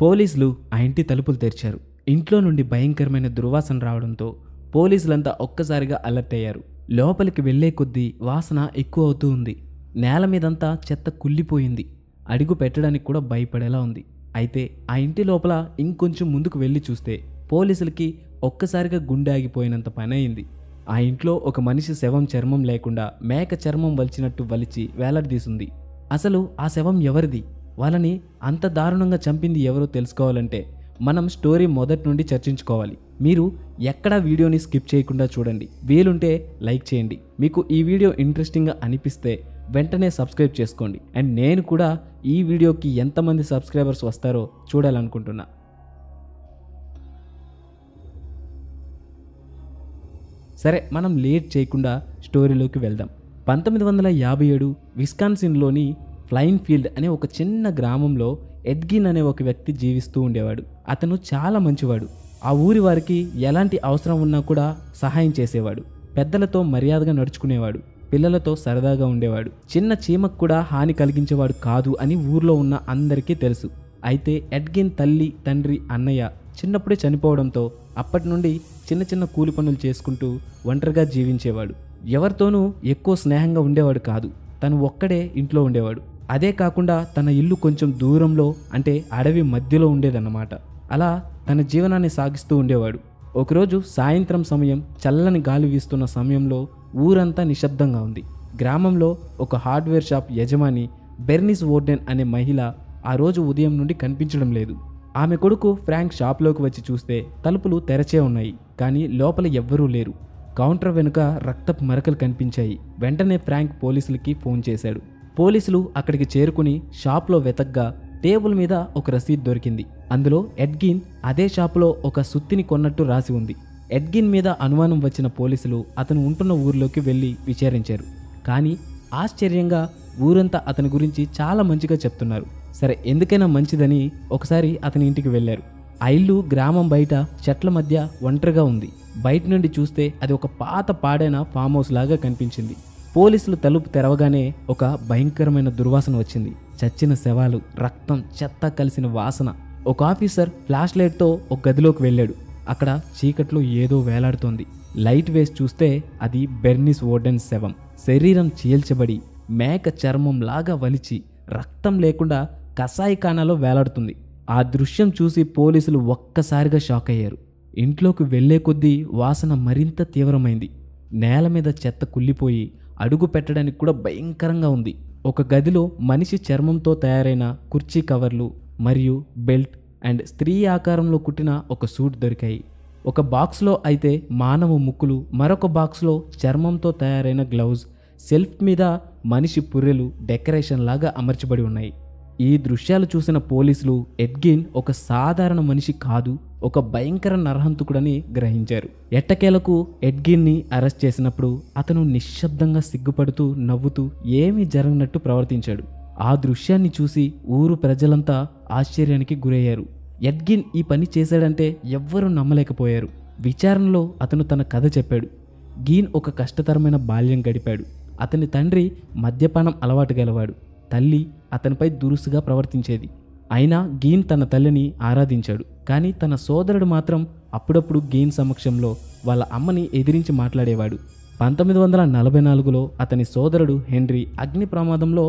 పోలీసులు ఆ ఇంటి తలుపులు తెరిచారు. ఇంట్లో నుండి భయంకరమైన దుర్వాసన రావడంతో పోలీసులంతా ఒక్కసారిగా అలర్ట్ అయ్యారు. లోపలికి వెళ్లే కొద్దీ వాసన ఎక్కువ అవుతూ ఉంది. నేల మీదంతా చెత్త కుళ్ళిపోయింది. అడుగు పెట్టడానికి కూడా భయపడేలా ఉంది. అయితే ఆ ఇంటి లోపల ఇంకొంచెం ముందుకు వెళ్ళి చూస్తే పోలీసులకి ఒక్కసారిగా గుండె ఆగిపోయినంత పని అయింది. ఆ ఇంట్లో ఒక మనిషి శవం చర్మం లేకుండా మేక చర్మం వలిచినట్టు వలిచి వేలాడదీసింది. అసలు ఆ శవం ఎవరిది? వాళ్ళని అంత దారుణంగా చంపింది ఎవరో తెలుసుకోవాలంటే మనం స్టోరీ మొదటి నుండి చర్చించుకోవాలి. మీరు ఎక్కడా వీడియోని స్కిప్ చేయకుండా చూడండి. వీలుంటే లైక్ చేయండి. మీకు ఈ వీడియో ఇంట్రెస్టింగ్గా అనిపిస్తే వెంటనే సబ్స్క్రైబ్ చేసుకోండి. అండ్ నేను కూడా ఈ వీడియోకి ఎంతమంది సబ్స్క్రైబర్స్ వస్తారో చూడాలనుకుంటున్నా. సరే, మనం లేట్ చేయకుండా స్టోరీలోకి వెళ్దాం. 1957 విస్కాన్సిన్లోని ఫ్లైన్ ఫీల్డ్ అనే ఒక చిన్న గ్రామంలో ఎడ్గిన్ అనే ఒక వ్యక్తి జీవిస్తూ ఉండేవాడు. అతను చాలా మంచివాడు. ఆ ఊరి వారికి ఎలాంటి అవసరం ఉన్నా కూడా సహాయం చేసేవాడు. పెద్దలతో మర్యాదగా నడుచుకునేవాడు. పిల్లలతో సరదాగా ఉండేవాడు. చిన్న చీమకు కూడా హాని కలిగించేవాడు కాదు అని ఊర్లో ఉన్న అందరికీ తెలుసు. అయితే ఎడ్గిన్ తల్లి, తండ్రి, అన్నయ్య చిన్నప్పుడే చనిపోవడంతో అప్పటి నుండి చిన్న చిన్న కూలి పనులు చేసుకుంటూ ఒంటరిగా జీవించేవాడు. ఎవరితోనూ ఎక్కువ స్నేహంగా ఉండేవాడు కాదు. తను ఒక్కడే ఇంట్లో ఉండేవాడు. అదే కాకుండా తన ఇల్లు కొంచెం దూరంలో, అంటే అడవి మధ్యలో ఉండేదన్నమాట. అలా తన జీవనాన్ని సాగిస్తూ ఉండేవాడు. ఒకరోజు సాయంత్రం సమయం, చల్లని గాలి వీస్తున్న సమయంలో ఊరంతా నిశ్శబ్దంగా ఉంది. గ్రామంలో ఒక హార్డ్వేర్ షాప్ యజమాని బెర్నిస్ వోర్డెన్ అనే మహిళ ఆ రోజు ఉదయం నుండి కనిపించడం లేదు. ఆమె కొడుకు ఫ్రాంక్ షాప్లోకి వచ్చి చూస్తే తలుపులు తెరచే ఉన్నాయి, కానీ లోపల ఎవ్వరూ లేరు. కౌంటర్ వెనుక రక్తపు మరకలు కనిపించాయి. వెంటనే ఫ్రాంక్ పోలీసులకి ఫోన్ చేశాడు. పోలీసులు అక్కడికి చేరుకుని షాప్లో వెతగ్గా టేబుల్ మీద ఒక రసీదు దొరికింది. అందులో ఎడ్గిన్ అదే షాపులో ఒక సుత్తిని కొన్నట్టు రాసి ఉంది. ఎడ్గిన్ మీద అనుమానం వచ్చిన పోలీసులు అతను ఉంటున్న ఊర్లోకి వెళ్ళి విచారించారు. కానీ ఆశ్చర్యంగా ఊరంతా అతని గురించి చాలా మంచిగా చెప్తున్నారు. సరే, ఎందుకైనా మంచిదని ఒకసారి అతని ఇంటికి వెళ్ళారు. ఆ ఇల్లు గ్రామం బయట చెట్ల మధ్య ఒంటరిగా ఉంది. బయట నుండి చూస్తే అది ఒక పాత పాడైన ఫామ్ హౌస్ లాగా కనిపించింది. పోలీసులు తలుపు తెరవగానే ఒక భయంకరమైన దుర్వాసన వచ్చింది. చచ్చిన శవాలు, రక్తం, చెత్త కలిసిన వాసన. ఒక ఆఫీసర్ ఫ్లాష్ లైట్తో ఒక గదిలోకి వెళ్ళాడు. అక్కడ చీకట్లో ఏదో వేలాడుతోంది. లైట్ వేసి చూస్తే అది బెర్నిస్ వోర్డెన్ శవం. శరీరం చీల్చబడి మేక చర్మం లాగా వలిచి రక్తం లేకుండా కసాయిఖానాలో వేలాడుతుంది. ఆ దృశ్యం చూసి పోలీసులు ఒక్కసారిగా షాక్ అయ్యారు. ఇంట్లోకి వెళ్లే కొద్దీ వాసన మరింత తీవ్రమైంది. నేల మీద చెత్త కుళ్ళిపోయి అడుగు పెట్టడానికి కూడా భయంకరంగా ఉంది. ఒక గదిలో మనిషి చర్మంతో తయారైన కుర్చీ కవర్లు మరియు బెల్ట్ అండ్ స్త్రీ ఆకారంలో కుట్టిన ఒక సూట్ దొరికాయి. ఒక బాక్స్లో అయితే మానవ ముక్కులు, మరొక బాక్స్లో చర్మంతో తయారైన గ్లౌజ్, సెల్ఫ్ మీద మనిషి పుర్రెలు డెకరేషన్ లాగా అమర్చబడి ఉన్నాయి. ఈ దృశ్యాలు చూసిన పోలీసులు ఎడ్గిన్ ఒక సాధారణ మనిషి కాదు, ఒక భయంకర నరహంతకుడని గ్రహించారు. ఎట్టకేలకు ఎడ్గిన్ని అరెస్ట్ చేసినప్పుడు అతను నిశ్శబ్దంగా సిగ్గుపడుతూ నవ్వుతూ ఏమీ జరగనట్టు ప్రవర్తించాడు. ఆ దృశ్యాన్ని చూసి ఊరు ప్రజలంతా ఆశ్చర్యానికి గురయ్యారు. ఎడ్గిన్ ఈ పని చేశాడంటే ఎవ్వరూ నమ్మలేకపోయారు. విచారణలో అతను తన కథ చెప్పాడు. గీన్ ఒక కష్టతరమైన బాల్యం గడిపాడు. అతని తండ్రి మద్యపానం అలవాటు గలవాడు. తల్లి అతనిపై దురుసుగా ప్రవర్తించేది. అయినా గీన్ తన తల్లిని ఆరాధించాడు. కానీ తన సోదరుడు మాత్రం అప్పుడప్పుడు గీన్ సమక్షంలో వాళ్ళ అమ్మని ఎదిరించి మాట్లాడేవాడు. 1944లో అతని సోదరుడు హెన్రీ అగ్ని ప్రమాదంలో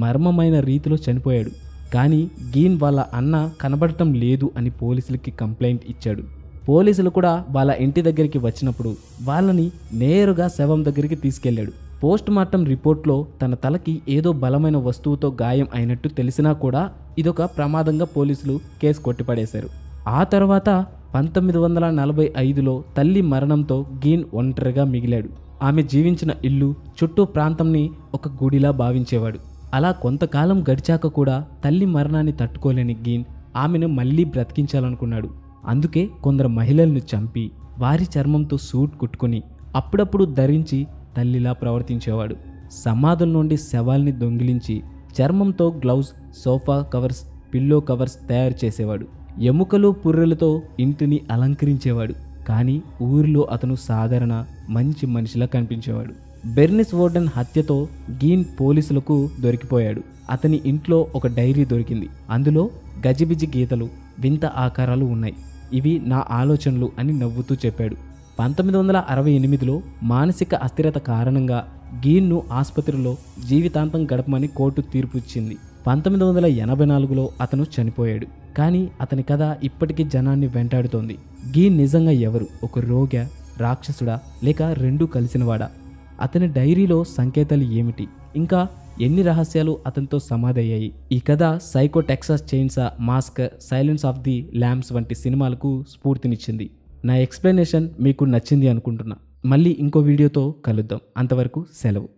మర్మమైన రీతిలో చనిపోయాడు. కానీ గీన్ వాళ్ళ అన్న కనబడటం లేదు అని పోలీసులకి కంప్లైంట్ ఇచ్చాడు. పోలీసులు కూడా వాళ్ళ ఇంటి దగ్గరికి వచ్చినప్పుడు వాళ్ళని నేరుగా శవం దగ్గరికి తీసుకెళ్లాడు. పోస్ట్ మార్టం రిపోర్ట్లో తన తలకి ఏదో బలమైన వస్తువుతో గాయం అయినట్టు తెలిసినా కూడా ఇదొక ప్రమాదంగా పోలీసులు కేసు కొట్టిపడేశారు. ఆ తర్వాత 1945లో తల్లి మరణంతో గీన్ ఒంటరిగా మిగిలాడు. ఆమె జీవించిన ఇల్లు, చుట్టూ ప్రాంతంని ఒక గుడిలా భావించేవాడు. అలా కొంతకాలం గడిచాక కూడా తల్లి మరణాన్ని తట్టుకోలేని గీన్ ఆమెను మళ్ళీ బ్రతికించాలనుకున్నాడు. అందుకే కొందరు మహిళలను చంపి వారి చర్మంతో సూట్ కుట్టుకుని అప్పుడప్పుడు ధరించి తల్లిలా ప్రవర్తించేవాడు. సమాధుల నుండి శవాల్ని దొంగిలించి చర్మంతో gloves, sofa covers, pillow covers తయారు చేసేవాడు. ఎముకలు, పుర్రెలతో ఇంటిని అలంకరించేవాడు. కానీ ఊరిలో అతను సాధారణ మంచి మనిషిలా కనిపించేవాడు. బెర్నిస్ వోర్డెన్ హత్యతో గీన్ పోలీసులకు దొరికిపోయాడు. అతని ఇంట్లో ఒక డైరీ దొరికింది. అందులో గజిబిజి గీతలు, వింత ఆకారాలు ఉన్నాయి, ఇవి నా ఆలోచనలు అని నవ్వుతూ చెప్పాడు. 1968లో మానసిక అస్థిరత కారణంగా గీన్ను ఆసుపత్రిలో జీవితాంతం గడపమని కోర్టు తీర్పు ఇచ్చింది. 1984లో అతను చనిపోయాడు. కానీ అతని కథ ఇప్పటికీ జనాన్ని వెంటాడుతోంది. గీన్ నిజంగా ఎవరు? ఒక రోగ, రాక్షసుడా, లేక రెండూ కలిసినవాడా? అతని డైరీలో సంకేతాలు ఏమిటి? ఇంకా ఎన్ని రహస్యాలు అతనితో సమాధయ్యాయి? ఈ కథ psycho, Texas చైన్సా mask, silence of the lambs వంటి సినిమాలకు స్ఫూర్తినిచ్చింది. నా ఎక్స్ప్లెనేషన్ మీకు నచ్చింది అనుకుంటున్నా. మళ్ళీ ఇంకో వీడియోతో కలుద్దాం. అంతవరకు సెలవు.